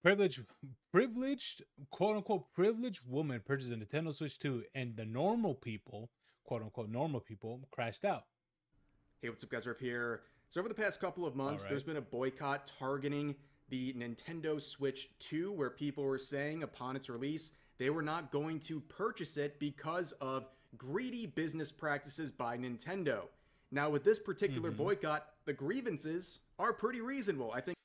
privileged privileged quote unquote privileged woman purchased a Nintendo Switch 2, and the normal people, quote unquote normal people, crashed out. Hey, what's up, guys? Riff here. So, over the past couple of All months, there's right. been a boycott targeting the Nintendo Switch 2, where people were saying upon its release they were not going to purchase it because of greedy business practices by Nintendo. Now, with this particular Mm-hmm. boycott, the grievances are pretty reasonable. I think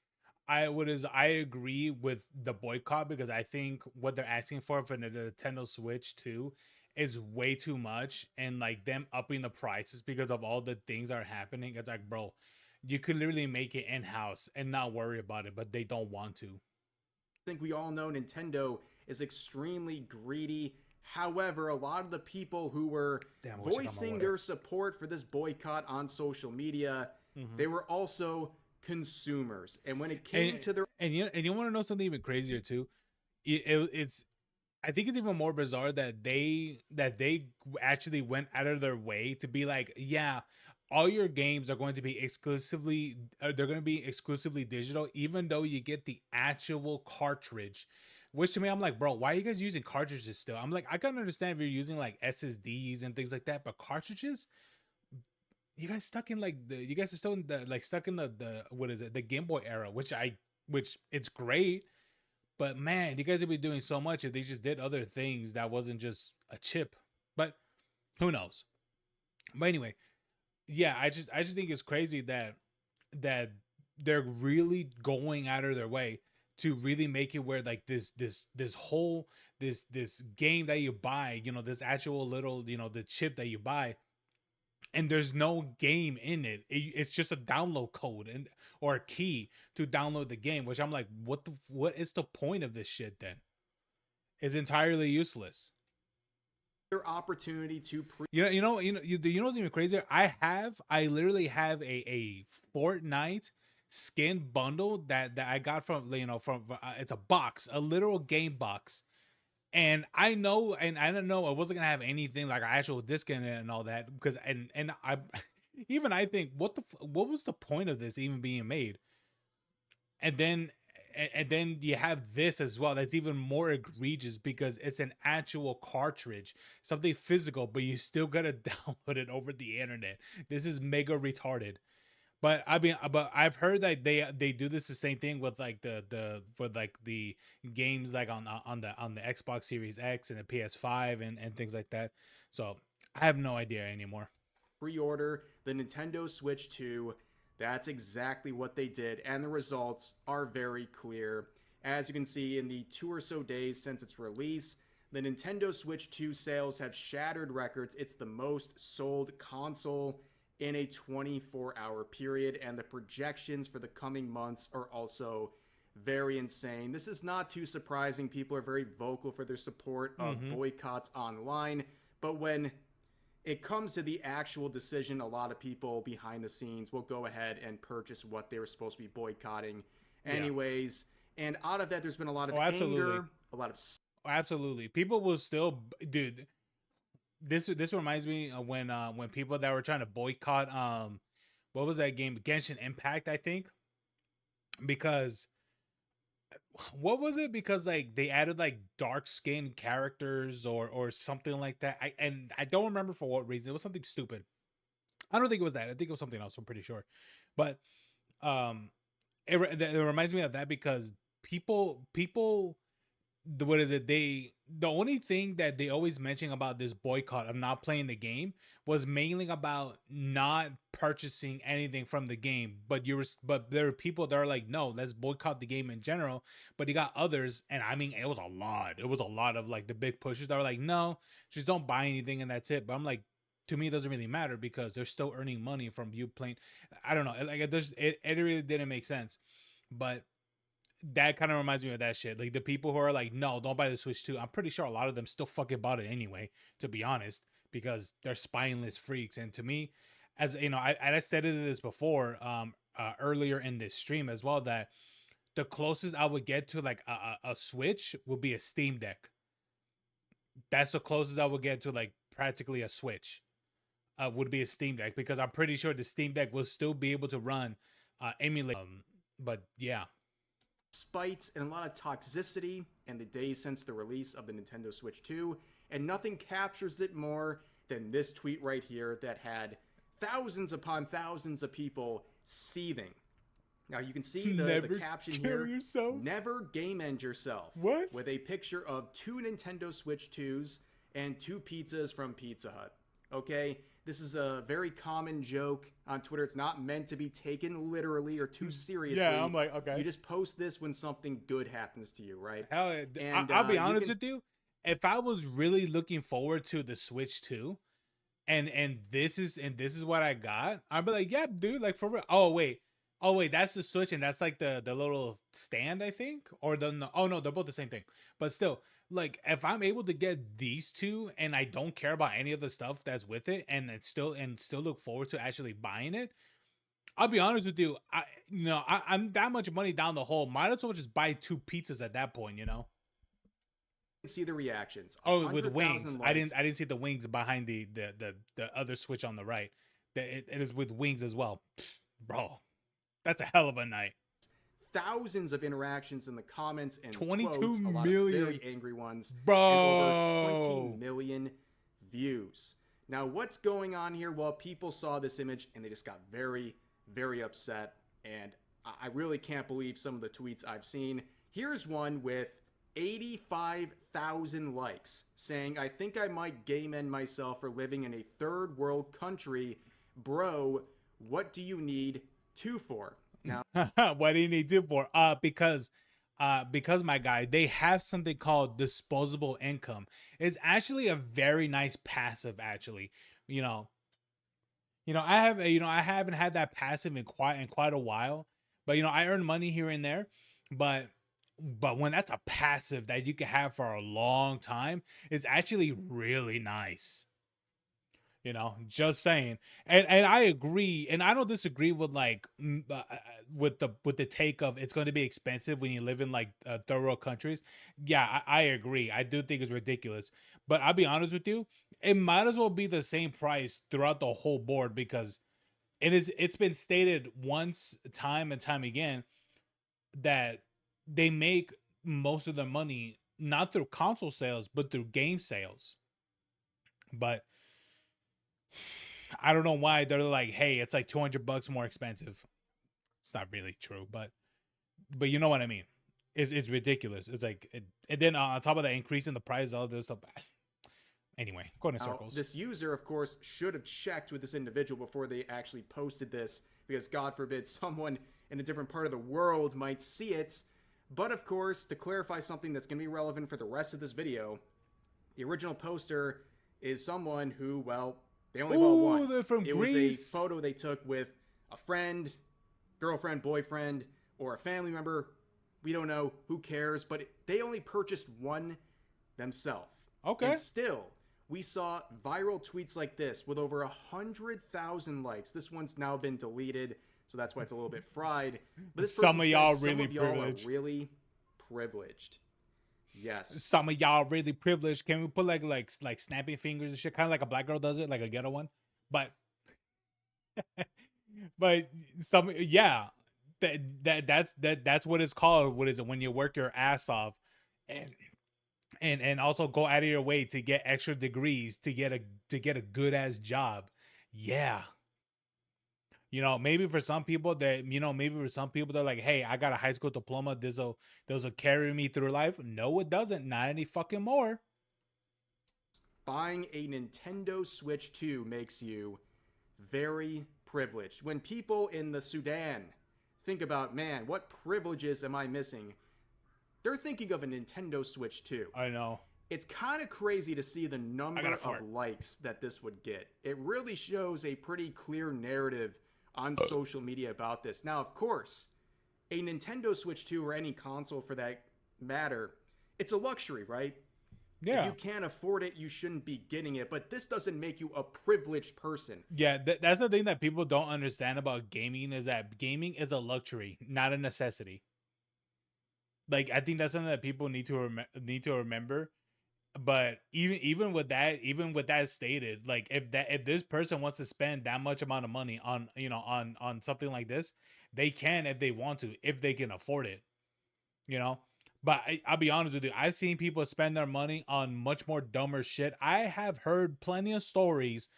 I agree with the boycott because I think what they're asking for the Nintendo Switch 2 is way too much, and like them upping the prices because of all the things that are happening. It's like, bro, you could literally make it in house and not worry about it, but they don't want to. we all know Nintendo is extremely greedy. However, a lot of the people who were Damn, I wish I got my voicing water. their support for this boycott on social media, Mm-hmm. they were also consumers. And when it And came to their and you want to know something even crazier too? It's I think it's even more bizarre that they actually went out of their way to be like, yeah, all your games are going to be exclusively they're going to be exclusively digital, even though you get the actual cartridge. Which to me, I'm like, bro, why are you guys using cartridges still? I'm like, I can understand if you're using like SSDs and things like that, but cartridges, you guys are still in the like stuck in the what is it, the Game Boy era, which it's great, but man, you guys would be doing so much if they just did other things that wasn't just a chip. But who knows? But anyway, yeah, I just think it's crazy that they're really going out of their way to really make it where like this whole this game that you buy, this actual little, the chip that you buy, and there's no game in it. It's just a download code and or a key to download the game, which I'm like, what is the point of this shit then? Is entirely useless. opportunity to pre You know what's even crazier? I literally have a Fortnite skin bundle that I got from, from it's a box, a literal game box, and I know, and I don't know, I wasn't gonna have anything like an actual disc in it and all that because and I even I think what was the point of this even being made? And then you have this as well that's even more egregious because it's an actual cartridge, something physical, but you still gotta download it over the internet. This is mega retarded. But I mean, but I've heard that they do this the same thing with like the for like the games like on the Xbox Series X and the PS5 and things like that. So I have no idea anymore. order the Nintendo Switch 2. That's exactly what they did, and the results are very clear. As you can see, in the 2 or so days since its release, the Nintendo Switch 2 sales have shattered records. It's the most sold console in a 24-hour period, and the projections for the coming months are also very insane. This is not too surprising. People are very vocal for their support of Mm-hmm. boycotts online, but when it comes to the actual decision, a lot of people behind the scenes will go ahead and purchase what they were supposed to be boycotting Yeah. anyways. And out of that, there's been a lot of Oh, absolutely. anger, a lot of Oh, absolutely. People will still, dude. This reminds me of when people that were trying to boycott what was that game, Genshin Impact, I think, because what was it, because like they added like dark skinned characters or something like that. I don't remember for what reason. It was something stupid. I don't think it was that. I think it was something else, I'm pretty sure. But um it reminds me of that because people what is it, the only thing that they always mention about this boycott of not playing the game was mainly about not purchasing anything from the game, but there are people that are like, no, let's boycott the game in general. But you got others, and I mean, it was a lot of like the big pushers that were like, no, just don't buy anything and that's it. But I'm like, to me it doesn't really matter because they're still earning money from you playing. I don't know, like it really didn't make sense. But that kind of reminds me of that shit. Like the people who are like, no, don't buy the Switch 2. I'm pretty sure a lot of them still fucking bought it anyway, to be honest, because they're spineless freaks. And to me, as you know, I stated this before, earlier in this stream as well, that the closest I would get to like a Switch would be a Steam Deck. That's the closest I would get to like practically a Switch. Would be a Steam Deck because I'm pretty sure the Steam Deck will still be able to run emulate. But yeah. spite and a lot of toxicity in the days since the release of the Nintendo Switch 2, and nothing captures it more than this tweet right here that had thousands upon thousands of people seething. Now you can see the Never caption kill here, yourself. never game end yourself, What? with a picture of two Nintendo Switch 2s and two pizzas from Pizza Hut. Okay, this is a very common joke on Twitter. It's not meant to be taken literally or too Yeah, I'm seriously. like, You okay. just post this when something good happens to you, right? Hell, yeah. And I'll be you honest can with you. If I was really looking forward to the Switch 2, and this is what I got, I'd be like, yeah, dude, like for real. Oh wait, that's the Switch, and that's like the little stand, I think, or the no, oh no, they're both the same thing. But still, like if I'm able to get these two, and I don't care about any of the stuff that's with it, and still look forward to actually buying it, I'll be honest with you. I'm that much money down the hole. Might as well just buy two pizzas at that point, you know. see the reactions. Oh, with wings. 100,000 I likes. didn't. I didn't see the wings behind the other switch on the right. It is with wings as well, bro. That's a hell of a night. Thousands of interactions in the comments and 22 quotes, a lot of very million, angry ones, and over 20 bro. million views. Now, what's going on here? Well, people saw this image and they just got very, very upset. And I really can't believe some of the tweets I've seen. Here's one with 85,000 likes saying, I think I might game end myself for living in a third world country. Bro, what do you need two for? Now, What do you need to for? Because my guy, they have something called disposable income. It's actually a very nice passive. Actually, you know, I haven't had that passive in quite a while. But I earn money here and there. But when that's a passive that you can have for a long time, it's actually really nice. Just saying. And I agree, and I don't disagree with like with the take of it's going to be expensive when you live in like third world countries. Yeah, I agree. I do think it's ridiculous, but I'll be honest with you, it might as well be the same price throughout the whole board because it's been stated once time and time again that they make most of their money not through console sales but through game sales. But I don't know why they're like, hey, it's like $200 more expensive. It's not really true, but you know what I mean. It's ridiculous. It's like, and then on top of that, increasing the price, all this stuff. Anyway, going in now, circles. this user, of course, should have checked with this individual before they actually posted this, because God forbid someone in a different part of the world might see it. But of course, to clarify something that's going to be relevant for the rest of this video, the original poster is someone who, well, they only bought Ooh, one. they're from It was a Greece. photo they took with a friend, girlfriend, boyfriend, or a family member. We don't know. Who cares? But they only purchased one themselves. Okay. And still, we saw viral tweets like this with over 100,000 likes. This one's now been deleted, so that's why it's a little bit fried. But this Some person of said y'all some really of y'all are privileged. really privileged. Yes. Some of y'all really privileged. Can we put like snapping fingers and shit, kind of like a black girl does it, like a ghetto one? But but some, yeah, that's what it's called. What is it when you work your ass off, and and also go out of your way to get extra degrees to get a good ass job. Yeah. Maybe for some people they're like, hey, I got a high school diploma. This'll carry me through life. No, it doesn't. Not any fucking more. Buying a Nintendo Switch 2 makes you very privileged. When people in the Sudan think about, man, what privileges am I missing? They're thinking of a Nintendo Switch 2. I know. It's kind of crazy to see the I got a number of fart. likes that this would get. It really shows a pretty clear narrative on social media about this. Now, of course, a Nintendo Switch 2 or any console for that matter, it's a luxury, right? If you Yeah. can't afford it, you shouldn't be getting it. But this doesn't make you a privileged person. Yeah, that's the thing that people don't understand about gaming is that gaming is a luxury, not a necessity. Like I think that's something that people need to remember. But even with that stated, like if this person wants to spend that much amount of money on something like this, they can if they want to, if they can afford it. you know. But I'll be honest with you, I've seen people spend their money on much more dumber shit. I have heard plenty of stories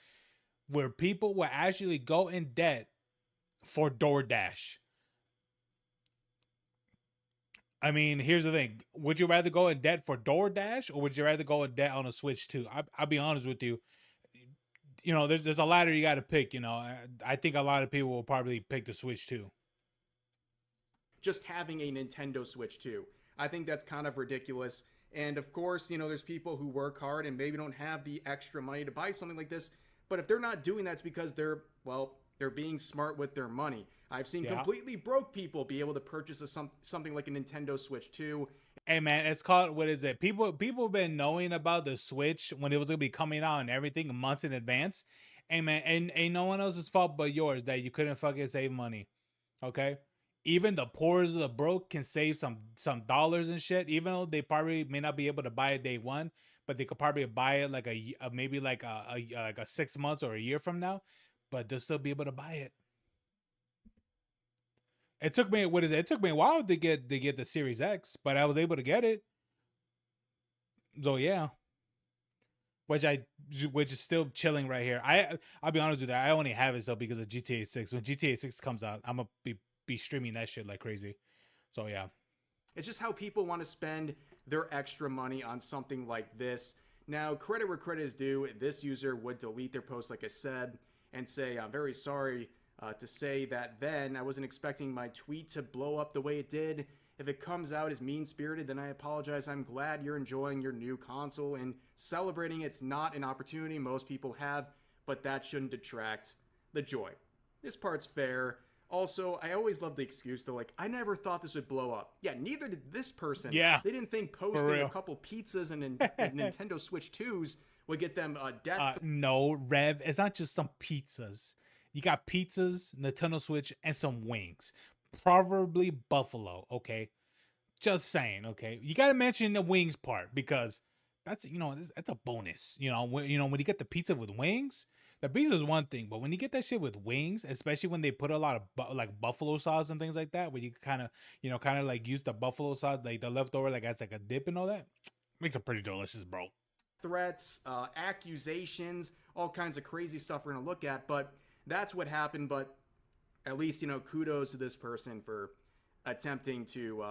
where people will actually go in debt for DoorDash. I mean, here's the thing: would you rather go in debt for DoorDash, or would you rather go in debt on a Switch 2? I'll be honest with you. You know, there's a ladder you got to pick. You know, I think a lot of people will probably pick the Switch 2. Just having a Nintendo Switch 2. I think that's kind of ridiculous. And of course, there's people who work hard and maybe don't have the extra money to buy something like this. But if they're not doing that, it's because they're being smart with their money. I've seen Yeah. completely broke people be able to purchase something like a Nintendo Switch 2. Hey man, it's called, what is it? People have been knowing about the Switch when it was gonna be coming out and everything months in advance. Hey man, and ain't no one else's fault but yours that you couldn't fucking save money. Okay? Even the poorest of the broke can save some dollars and shit, even though they probably may not be able to buy it day one, but they could probably buy it like maybe like like a 6 months or a year from now, but they'll still be able to buy it. It took me, what is it? It took me a while to get the Series X, but I was able to get it. So yeah, which I which is still chilling right here. I'll be honest with you, I only have it still because of GTA 6. When GTA 6 comes out, I'm gonna be streaming that shit like crazy. So yeah. It's just how people want to spend their extra money on something like this. Now, credit where credit is due, this user would delete their post, like I said, and say, I'm very sorry to say that then I wasn't expecting my tweet to blow up the way it did. If it comes out as mean spirited, then I apologize. I'm glad you're enjoying your new console and celebrating it's not an opportunity most people have, but that shouldn't detract the joy. This part's fair. Also, I always love the excuse though, like, I never thought this would blow up. Yeah, neither did this person. Yeah, They didn't think for posting a real. couple pizzas and Nintendo Switch 2s would get them death. No, Rev, it's not just some pizzas. You got pizzas, Nintendo Switch, and some wings. Probably buffalo, okay? Just saying, okay. You got to mention the wings part because that's, that's a bonus. When you get the pizza with wings, the pizza is one thing, but when you get that shit with wings, especially when they put a lot of like buffalo sauce and things like that, where you kind of, like use the buffalo sauce, like the leftover, like as like a dip and all that, makes it pretty delicious, bro. Threats, accusations, all kinds of crazy stuff we're going to look at. But that's what happened. But at least, kudos to this person for attempting to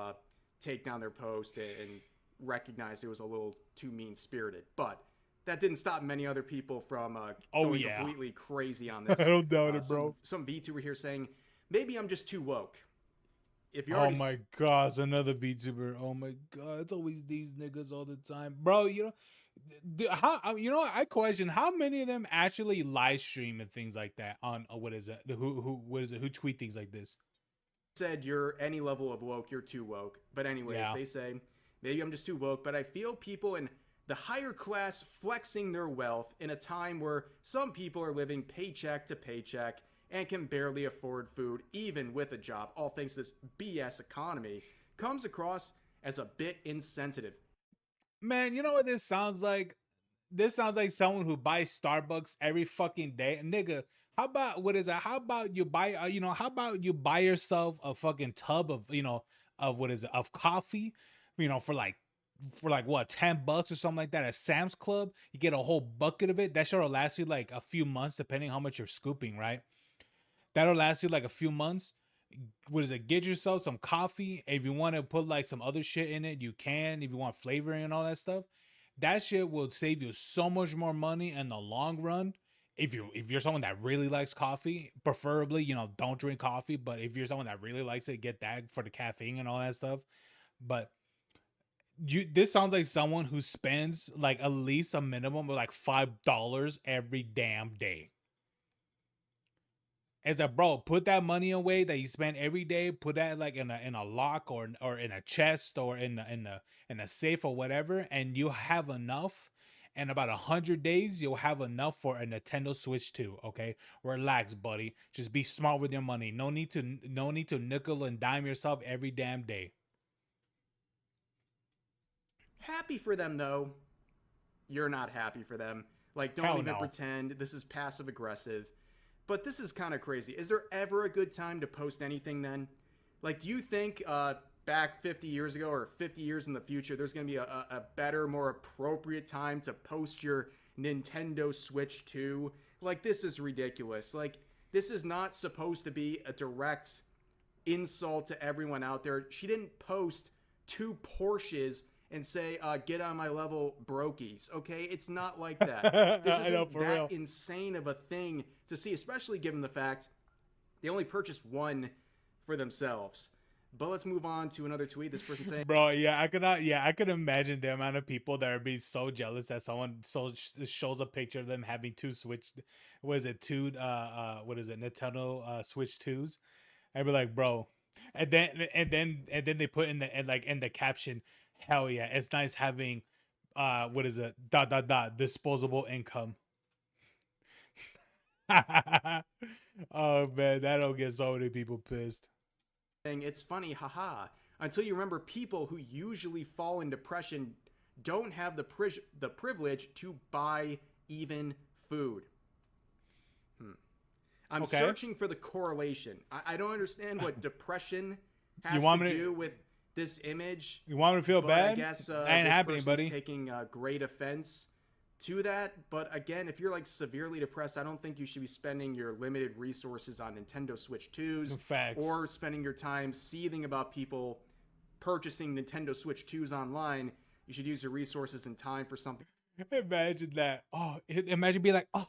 take down their post and recognize it was a little too mean spirited. But that didn't stop many other people from Oh going yeah, completely crazy on I this. don't doubt it, Some bro. some VTuber here saying maybe I'm just too woke. If you Oh already my god, it's another VTuber. Oh my god, it's always these niggas all the time, bro. How I question how many of them actually live stream and things like that on what is it? Who what is it? Who tweet things like this? said you're any level of woke, you're too woke. But anyways, Yeah, they say maybe I'm just too woke, but I feel people in the higher class flexing their wealth in a time where some people are living paycheck to paycheck and can barely afford food even with a job, all thanks to this BS economy, comes across as a bit insensitive. man. You know what this sounds like? This sounds like someone who buys Starbucks every fucking day, nigga. How about what is it? How about you buy? How about you buy yourself a fucking tub of of what is it, of coffee, for like what, $10 or something like that at Sam's Club. You get a whole bucket of it. That sure will last you like a few months, depending how much you're scooping, right? That'll last you like a few months. What is it? Get yourself some coffee. If you want to put like some other shit in it, you can. If you want flavoring and all that stuff, that shit will save you so much more money in the long run. If you're someone that really likes coffee, preferably, don't drink coffee, but if you're someone that really likes it, get that for the caffeine and all that stuff. But this sounds like someone who spends like at least a minimum of like $5 every damn day. It's like, bro, put that money away that you spend every day. Put that like in a lock or in a chest or in a safe or whatever, and you have enough. In about 100 days, you'll have enough for a Nintendo Switch 2. Okay, relax, buddy. Just be smart with your money. No need to nickel and dime yourself every damn day. Happy for them though, you're not happy for them. Like, don't Hell even no. pretend this is passive aggressive. But this is kind of crazy. Is there ever a good time to post anything then? Like, do you think back 50 years ago or 50 years in the future, there's going to be a better, more appropriate time to post your Nintendo Switch 2. Like, this is ridiculous. Like, this is not supposed to be a direct insult to everyone out there. She didn't post two Porsches and say, get on my level, brokies. Okay? It's not like that. This I know, isn't for that real. insane of a thing to see, especially given the fact they only purchased one for themselves. But let's move on to another tweet. This person saying, Bro, yeah, I could not. Yeah, I could imagine the amount of people that are being so jealous that someone shows a picture of them having two Switch. What is it? What is it? Nintendo Switch twos. I'd be like, bro, and then they put in the caption, hell yeah, it's nice having, what is it? Dot dot dot disposable income. Oh man, that'll get so many people pissed. it's funny, haha. Until you remember, people who usually fall in depression don't have the privilege to buy even food. I'm Okay, searching for the correlation. I don't understand what depression you has to want me to? do with this image, You want me to feel but I bad? guess That ain't this happening, person's buddy. taking great offense to that. But again, if you're like severely depressed, I don't think you should be spending your limited resources on Nintendo Switch 2s Facts. or spending your time seething about people purchasing Nintendo Switch 2s online. You should use your resources and time for something. Imagine that. Oh, imagine being like, oh,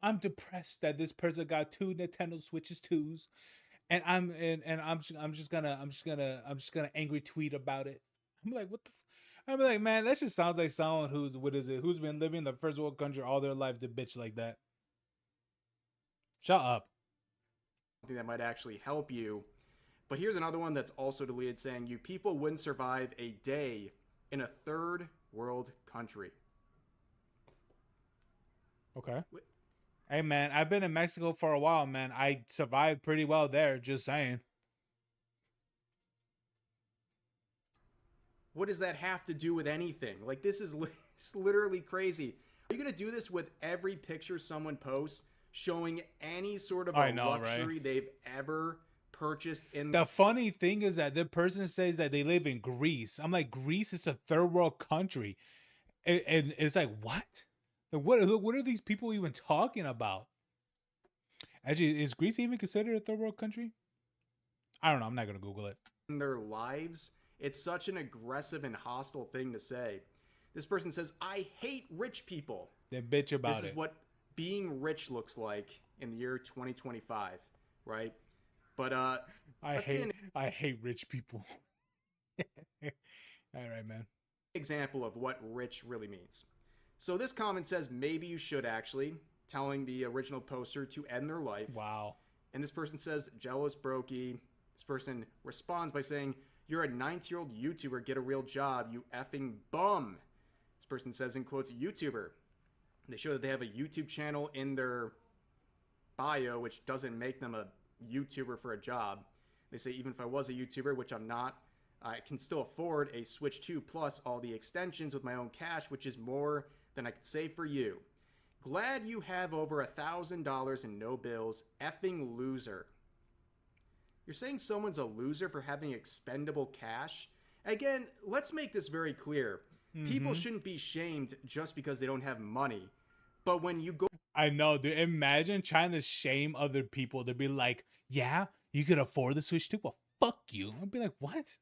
I'm depressed that this person got two Nintendo Switches twos, and I'm just gonna angry tweet about it. I'm like, what the? I'm like, man, that just sounds like someone who's what is it? Who's been living in the first world country all their life to bitch like that. Shut up. That might actually help you. But here's another one that's also deleted saying, you people wouldn't survive a day in a third world country. Okay. Hey man, I've been in Mexico for a while, man. I survived pretty well there. Just saying. What does that have to do with anything? Like, this is it's literally crazy. Are you going to do this with every picture someone posts showing any sort of a I know, right? luxury they've ever purchased in The funny thing is that the person says that they live in Greece. I'm like, Greece is a third world country, and it's like, what? Like, what are these people even talking about? Actually, is Greece even considered a third world country? I don't know. I'm not gonna Google it. their lives? It's such an aggressive and hostile thing to say. This person says, I hate rich people. Then bitch This about is it. what being rich looks like in the year 2025, right? But let's get an I hate rich people. All right, man. example of what rich really means. So this comment says maybe you should actually, telling the original poster to end their life. Wow. And this person says, jealous brokey. This person responds by saying, you're a 90-year-old YouTuber, get a real job, you effing bum. This person says, in quotes, YouTuber. They show that they have a YouTube channel in their bio, which doesn't make them a YouTuber for a job. They say, even if I was a YouTuber, which I'm not, I can still afford a Switch 2 plus all the extensions with my own cash, which is more than I could save for you. Glad you have over $1,000 in no bills, effing loser. You're saying someone's a loser for having expendable cash? Again, let's make this very clear. People Mm-hmm. shouldn't be shamed just because they don't have money. But when you go I know, dude. Imagine trying to shame other people to be like, yeah, you could afford the Switch too. Well, fuck you. I'd be like, what?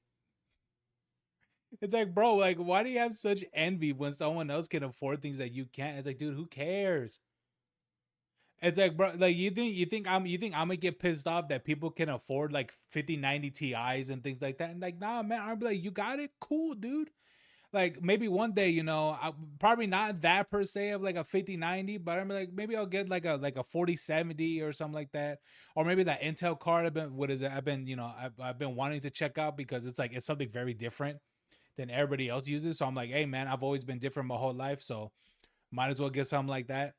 It's like, bro, like, why do you have such envy when someone else can afford things that you can't? It's like, dude, who cares? It's like, bro, like you think I'm gonna get pissed off that people can afford like 5090 Ti's and things like that? And like, nah, man, I'm like, you got it, cool, dude. Like maybe one day, probably not that per se of like a 5090, but I'm like, maybe I'll get like a 4070 or something like that, or maybe that Intel card. I've been, I've been wanting to check out because it's something very different than everybody else uses. So I'm like, hey man, I've always been different my whole life, so might as well get something like that.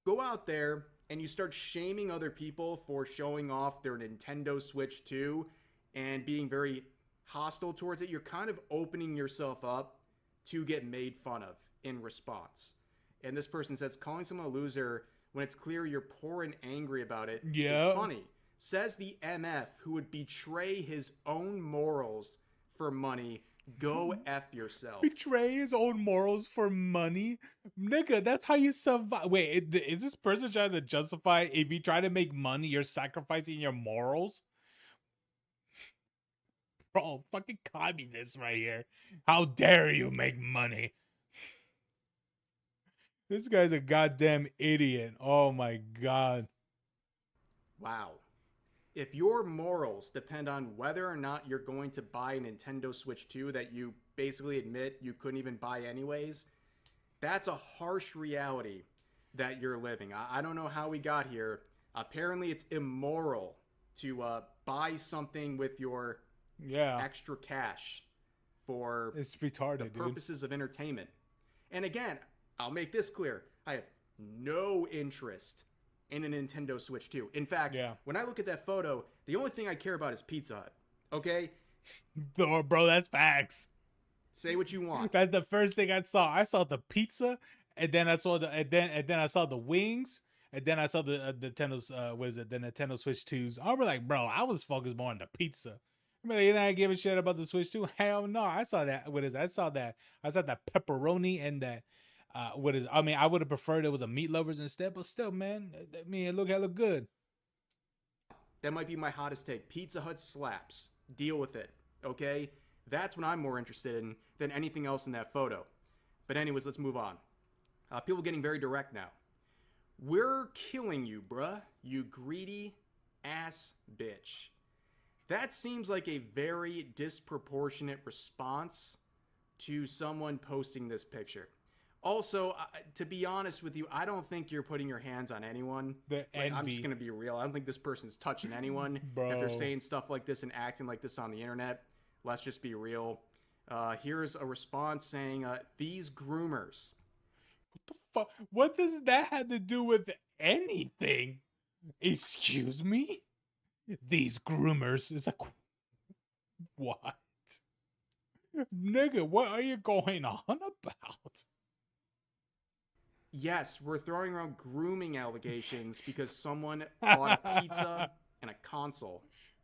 go out there and you start shaming other people for showing off their Nintendo Switch 2 and being very hostile towards it, you're kind of opening yourself up to get made fun of in response. And this person says calling someone a loser when it's clear you're poor and angry about it is Yeah. funny. Says the MF who would betray his own morals for money. Go F yourself. Betray his own morals for money, nigga. That's how you survive. Wait, is this person trying to justify if you try to make money, you're sacrificing your morals? Bro, fucking communist right here. How dare you make money? This guy's a goddamn idiot. Oh my god. Wow. If your morals depend on whether or not you're going to buy a Nintendo Switch 2 that you basically admit you couldn't even buy anyways, that's a harsh reality that you're living. I don't know how we got here. Apparently, it's immoral to buy something with your Yeah. extra cash for It's the retarded, dude. purposes of entertainment. And again, I'll make this clear. I have no interest in a Nintendo Switch 2. In fact, Yeah. when I look at that photo, the only thing I care about is Pizza Hut. Okay? Bro, that's facts. Say what you want. That's the first thing I saw. I saw the pizza, and then I saw the and then I saw the wings, and then I saw the Nintendo's what is it? The Nintendo Switch 2s. I was like, bro, I was focused more on the pizza. I mean, you didn't give a shit about the Switch 2. Hell no. I saw that. What is it? I saw that. I saw that pepperoni and that. What is? I mean, I would have preferred it was a meat lovers instead, but still, man. I mean, it looked hella good. That might be my hottest take. Pizza Hut slaps. Deal with it. Okay? That's what I'm more interested in than anything else in that photo. But, anyways, let's move on. People getting very direct now. We're killing you, bruh. You greedy ass bitch. That seems like a very disproportionate response to someone posting this picture. Also, to be honest with you, I don't think you're putting your hands on anyone. The Like, I'm just envy, going to be real. I don't think this person's touching anyone. If they're bro. saying stuff like this and acting like this on the internet, let's just be real. Here's a response saying, these groomers. What the fuck? What does that have to do with anything? Excuse me? These groomers is like, what? Nigga, what are you going on about? Yes, we're throwing around grooming allegations because someone bought a pizza and a console.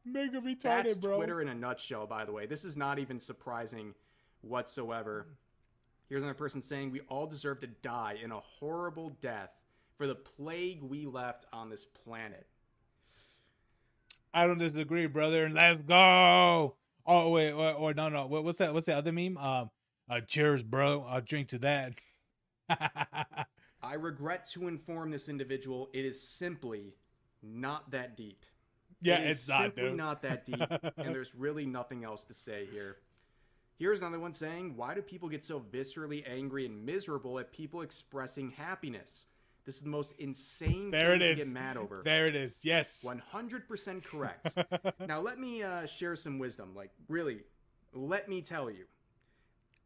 Nigga That's retarded, bro. Twitter in a nutshell, by the way. This is not even surprising whatsoever. Here's another person saying, we all deserve to die in a horrible death for the plague we left on this planet. I don't disagree, brother. Let's go. Oh wait, or no, no. What's that? What's the other meme? Cheers, bro. I'll drink to that. I regret to inform this individual, it is simply not that deep. Yeah, It is it's not, simply dude. not that deep, and there's really nothing else to say here. Here's another one saying, why do people get so viscerally angry and miserable at people expressing happiness? This is the most insane There thing it to get is. mad over. There it is. Yes. 100% correct. Now, let me share some wisdom. Like, really, let me tell you.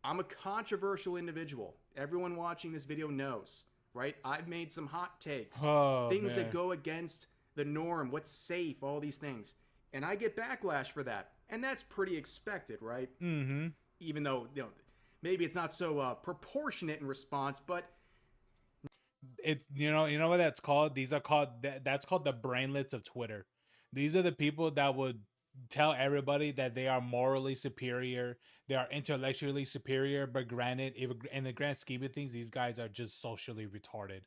I'm a controversial individual. Everyone watching this video knows, right? I've made some hot takes, Oh things that man. go against the norm, what's safe, all these things. And I get backlash for that. And that's pretty expected, right? Mm-hmm. Even though, maybe it's not so proportionate in response, but It's you know what that's called. These are called that's called the brainlets of Twitter. These are the people that would tell everybody that they are morally superior, they are intellectually superior. But granted, if in the grand scheme of things, these guys are just socially retarded.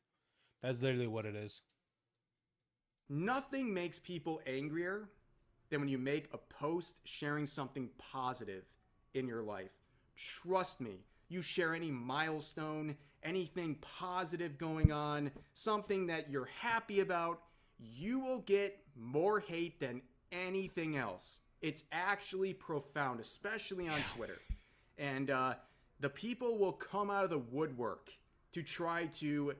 That's literally what it is. nothing makes people angrier than when you make a post sharing something positive in your life. Trust me, you share any milestone, anything positive going on, something that you're happy about, you will get more hate than anything else. It's actually profound, especially on Twitter. And the people will come out of the woodwork to try to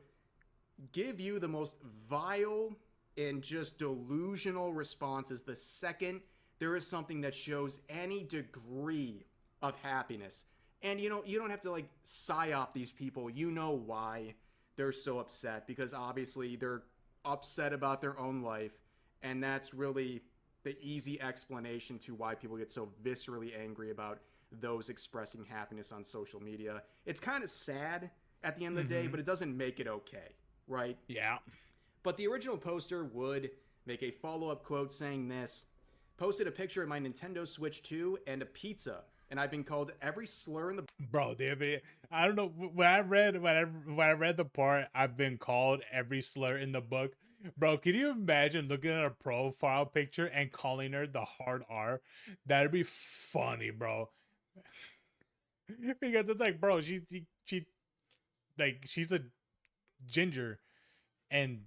give you the most vile and just delusional responses the second there is something that shows any degree of happiness. And you don't have to like psyop these people. You know why they're so upset, because obviously they're upset about their own life, and that's really the easy explanation to why people get so viscerally angry about those expressing happiness on social media. It's kind of sad at the end of the day, Mm-hmm. but it doesn't make it okay, right? Yeah. But the original poster would make a follow up quote saying this: posted a picture of my Nintendo Switch 2 and a pizza, and I've been called every slur in the Bro, I don't know when I read the part I've been called every slur in the book. Bro, can you imagine looking at a profile picture and calling her the hard R? That'd be funny, bro. Because it's like, bro, she like she's a ginger and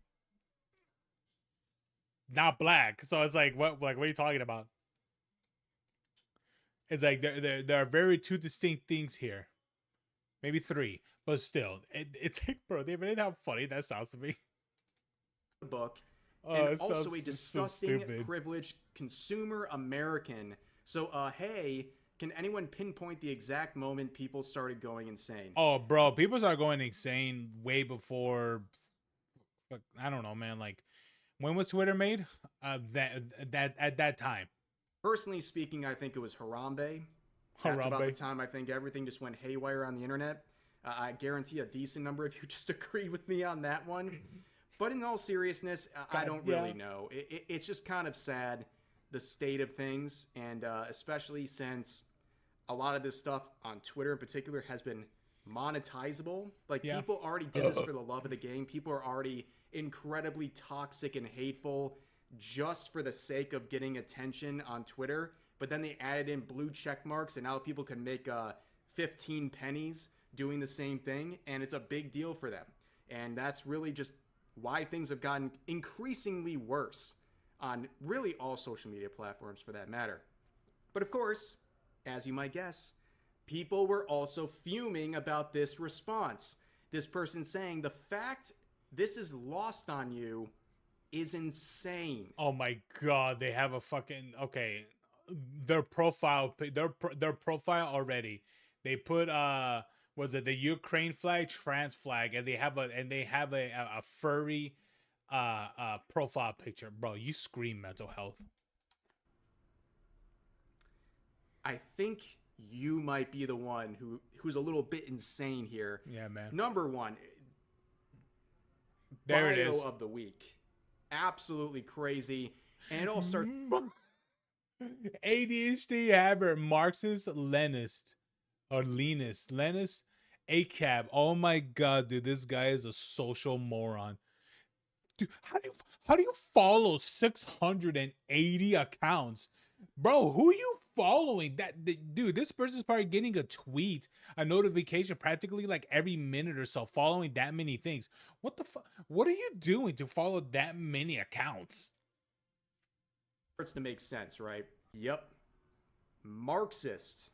not black. So it's like what are you talking about? It's like there are very two distinct things here. Maybe three, but still, it's like, bro, they really how funny that sounds to me. book, Oh, and it also a sounds so disgusting, stupid. privileged consumer American. So, hey, can anyone pinpoint the exact moment people started going insane? Oh, bro, people start going insane way before. I don't know, man. Like, when was Twitter made? That at that time, Personally speaking, I think it was Harambe. That's about the Harambe. time I think everything just went haywire on the internet. I guarantee a decent number of you just agreed with me on that one. But in all seriousness, I God, don't really yeah, know. It's just kind of sad, the state of things, and especially since a lot of this stuff on Twitter in particular has been monetizable. Like, yeah. people already did this for the love of the game. People are already incredibly toxic and hateful just for the sake of getting attention on Twitter. But then they added in blue check marks, and now people can make 15 pennies doing the same thing, and it's a big deal for them. And that's really just why things have gotten increasingly worse on really all social media platforms for that matter. But of course, as you might guess, people were also fuming about this response. This person saying the fact this is lost on you is insane. Oh my god, they have a fucking okay. Their profile, their profile already. They put was it the Ukraine flag, France flag, and they have a furry profile picture, bro. You scream mental health. I think you might be the one who's a little bit insane here. Yeah, man. Number one, There it bio is. of the week. Absolutely crazy. And it all starts ADHD haver, Marxist Leninist or Leninist a cab. Oh my god, dude, this guy is a social moron. Dude, how do you follow 680 accounts? Bro, who are you following? Dude, this person's probably getting a tweet, a notification practically like every minute or so, following that many things. What the fuck? What are you doing to follow that many accounts? to make sense, right? Yep. Marxist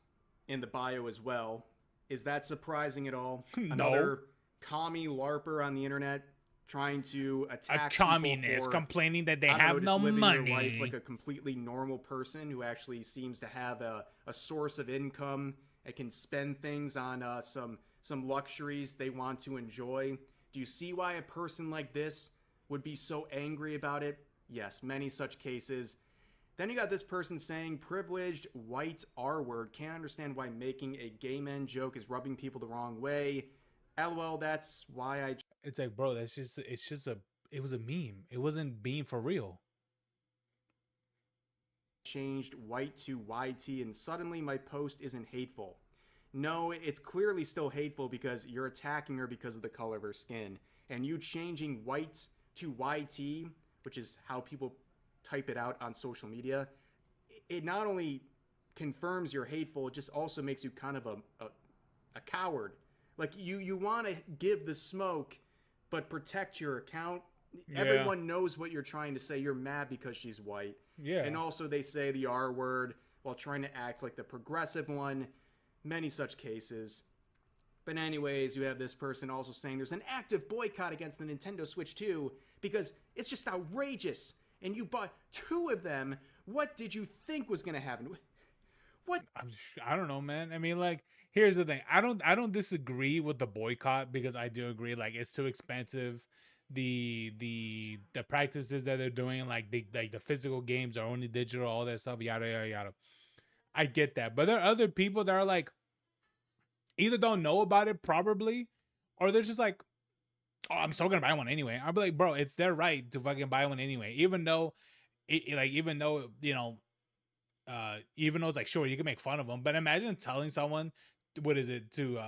in the bio as well. Is that surprising at all? No. Another commie LARPer on the internet trying to A attack people communist for, complaining that they I don't know, have just no living their life like money. a completely normal person who actually seems to have a source of income and can spend things on some luxuries they want to enjoy. Do you see why a person like this would be so angry about it? Yes, many such cases. Then you got this person saying privileged white R word. Can't understand why making a gay men joke is rubbing people the wrong way. LOL, that's why I It's like, bro, it's just it was a meme. It wasn't being for real. changed white to YT and suddenly my post isn't hateful. No, it's clearly still hateful because you're attacking her because of the color of her skin. And you changing white to YT, which is how people type it out on social media, it not only confirms you're hateful, it just also makes you kind of a coward. Like, you want to give the smoke, but protect your account. Yeah. Everyone knows what you're trying to say. You're mad because she's white. And Yeah. also, they say the R word while trying to act like the progressive one. Many such cases. But, anyways, you have this person also saying there's an active boycott against the Nintendo Switch 2 because it's just outrageous. And you bought two of them. What did you think was going to happen? What? I don't know, man. I mean, like, here's the thing. I don't disagree with the boycott because I do agree like it's too expensive. The practices that they're doing, like the physical games are only digital, all that stuff, yada yada yada. I get that, but there are other people that are like either don't know about it probably, or they're just like oh, I'm still gonna buy one anyway. I'll be like, bro, it's their right to fucking buy one anyway, even though, like, even though even though it's like, sure, you can make fun of them, but imagine telling someone, what is it to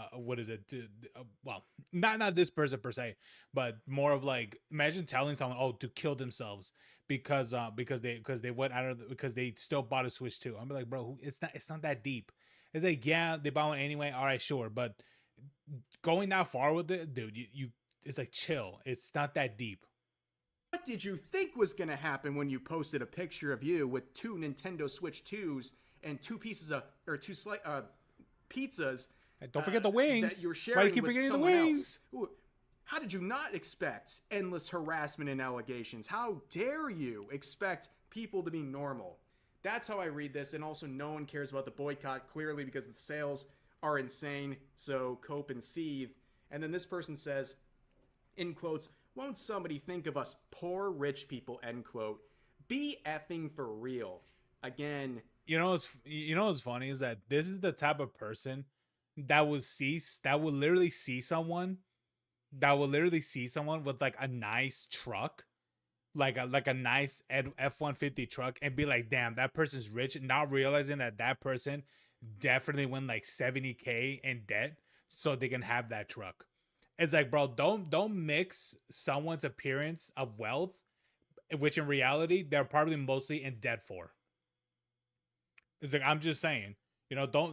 well, not this person per se, but more of like, imagine telling someone, oh, to kill themselves because they went out of because they still bought a Switch 2. I'm like, bro, it's not that deep. It's like, yeah, they bought one anyway, all right, sure, but going that far with it, dude, you it's like, chill, it's not that deep. What did you think was going to happen when you posted a picture of you with two Nintendo Switch 2s and two pieces of, or pizzas And don't uh, forget the that wings. you're Why do you sharing keep with forgetting the someone else? wings? Ooh, how did you not expect endless harassment and allegations? How dare you expect people to be normal? That's how I read this, and also no one cares about the boycott, clearly, because the sales are insane, so cope and seethe. And then this person says, in quotes, won't somebody think of us poor rich people, end quote. Be effing for real. Again, What's funny is that this is the type of person that will literally see someone with like a nice truck, like a nice F-150 truck, and be like, damn, that person's rich, not realizing that that person definitely went like 70K in debt so they can have that truck. It's like, bro, don't mix someone's appearance of wealth, which in reality they're probably mostly in debt for. It's like, I'm just saying, don't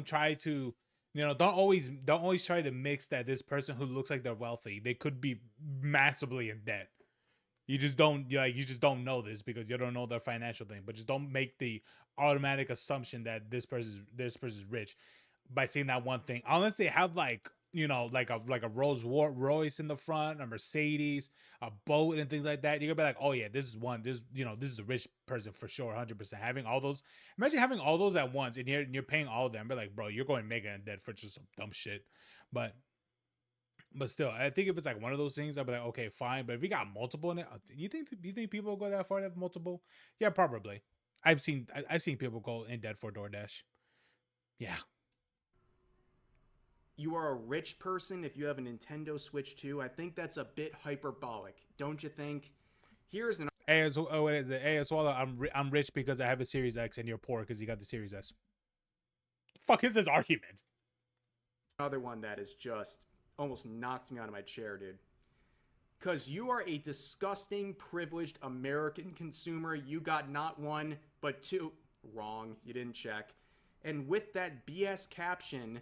try to, don't always try to mix that this person who looks like they're wealthy, they could be massively in debt. You just don't know this because you don't know their financial thing. But just don't make the automatic assumption that this person's rich by seeing that one thing. Unless they have like, like a Royce in the front, a Mercedes, a boat, and things like that. You're gonna be like, oh yeah, this is a rich person for sure, 100%. Having all those, imagine having all those at once, and you're paying all of them. Be like, bro, you're going mega in debt for just some dumb shit. But still, I think if it's like one of those things, I'll be like, okay, fine. But if you got multiple in it, you think people go that far to have multiple? Yeah, probably. I've seen people go in debt for DoorDash. Yeah. you are a rich person if you have a Nintendo Switch 2. I think that's a bit hyperbolic, don't you think? Here's What is it? Hey, Swallow, I'm rich because I have a Series X, and you're poor because you got the Series S. Fuck is this argument? another one that is just almost knocked me out of my chair, dude. Because you are a disgusting, privileged American consumer. You got not one, but two. Wrong. You didn't check. And with that BS caption,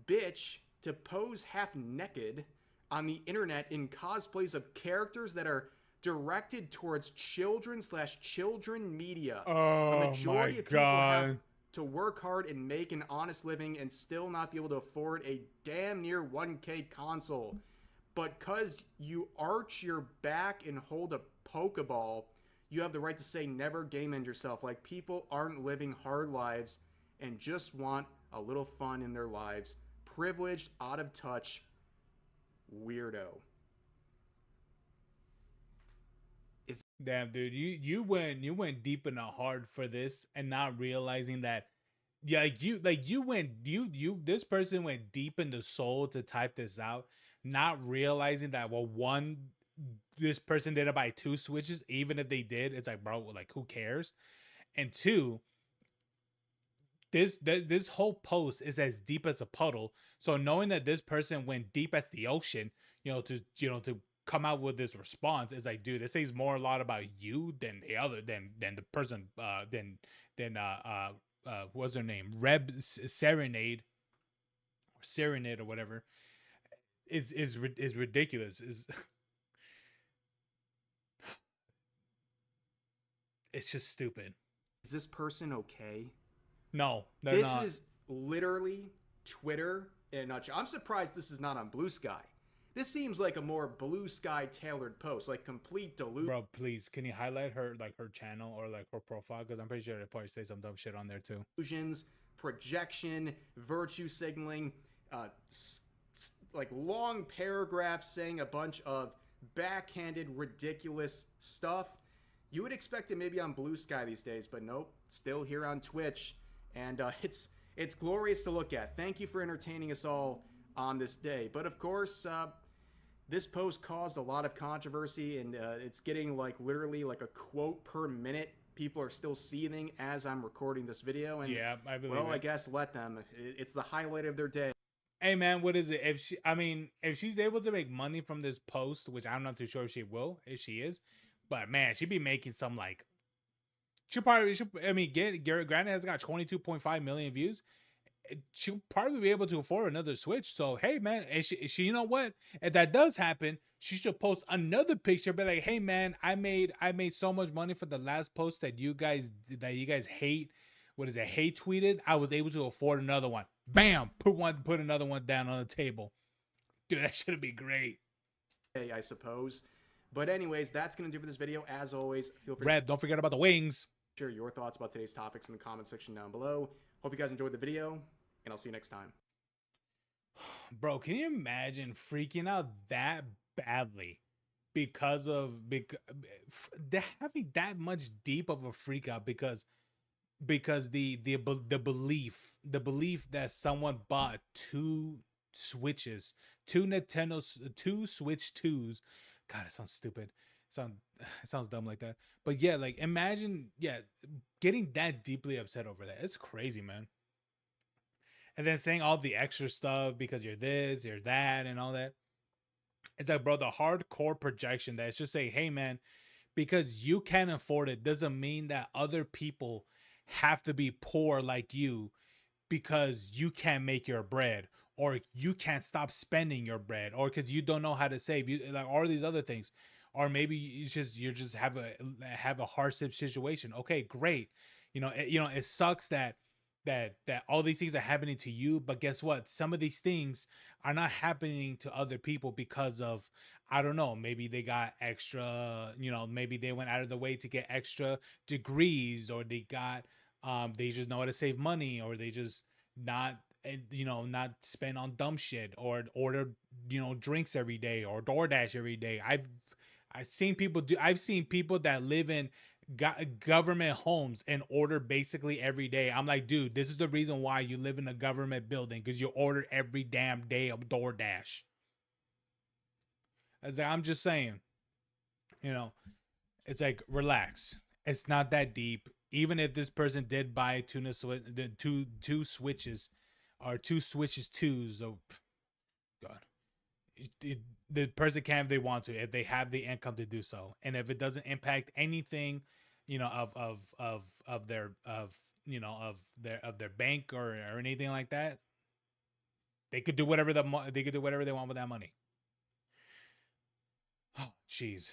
bitch, to pose half naked on the internet in cosplays of characters that are directed towards children/children media. A Oh my majority of people have god. to work hard and make an honest living and still not be able to afford a damn near 1K console. But because you arch your back and hold a Pokeball, you have the right to say never game end yourself. Like, people aren't living hard lives and just want a little fun in their lives. Privileged, out of touch, weirdo. Is Damn, dude, you went deep and hard for this, and not realizing that, yeah, you went you this person went deep in the soul to type this out, not realizing that, well, one, this person didn't buy two Switches. Even if they did, it's like, bro, like, who cares? And two, this whole post is as deep as a puddle. So knowing that this person went deep as the ocean, to come out with this response is like, dude, it says more a lot about you than the person, what's her name, Reb Serenade, or Serenade, or whatever, is ridiculous. Is It's just stupid. this person okay? No, they're This not. is literally Twitter in a nutshell. I'm surprised this is not on Blue Sky. This seems like a more Blue Sky tailored post, like complete Bro, please, can you highlight her channel or like her profile? Because I'm pretty sure they probably say some dumb shit on there too. delusions, projection, virtue signaling, uh, like long paragraphs saying a bunch of backhanded, ridiculous stuff. You would expect it maybe on Blue Sky these days, but nope, still here on Twitch, and it's glorious to look at. Thank you for entertaining us all on this day. But of course, This post caused a lot of controversy, and it's getting like literally like a quote per minute. People are still seething as I'm recording this video, and Yeah, I believe well, I it. guess let them. It's the highlight of their day. Hey man, what is it? If she, I mean, if she's able to make money from this post, which I'm not too sure if she will, if she is, but man, she'd be making some like. She probably should. I mean, Garrett Granite has got 22.5 million views. She'll probably be able to afford another Switch. So hey man, and you know what? If that does happen, she should post another picture. Be like, hey man, I made so much money for the last post that you guys hate. What is it? Hate tweeted. I was able to afford another one. Bam! Put another one down on the table. Dude, that should be great. I suppose. But anyways, that's gonna do for this video. As always, feel free to Red, don't forget about the wings. share your thoughts about today's topics in the comment section down below. Hope you guys enjoyed the video, and I'll see you next time. Bro, can you imagine freaking out that badly having that much deep of a freak out because the belief that someone bought switches two Switch 2s. God, it sounds stupid. Sound it sounds dumb like that. But yeah, like imagine, yeah, getting that deeply upset over that. It's crazy, man. And then saying all the extra stuff because you're this, you're that, and all that. It's like, bro, the hardcore projection that's just say, hey man, because you can't afford it doesn't mean that other people have to be poor like you because you can't make your bread, or you can't stop spending your bread, or because you don't know how to save, you like all these other things. Or maybe you just have a hardship situation. Okay, great. It sucks that all these things are happening to you, but guess what, some of these things are not happening to other people because of, I don't know, maybe they got extra, maybe they went out of the way to get extra degrees, or they just know how to save money, or they just not not spend on dumb shit, or order drinks every day, or DoorDash every day. I've seen people that live in government homes and order basically every day. I'm like, dude, this is the reason why you live in a government building, because you order every damn day of DoorDash. I'm just saying, you know, it's like, relax. It's not that deep. Even if this person did buy two switches, or two switches twos, oh god, the person can if they want to, if they have the income to do so, and if it doesn't impact anything, of their bank, or anything like that, they could do whatever they want with that money. Oh, jeez.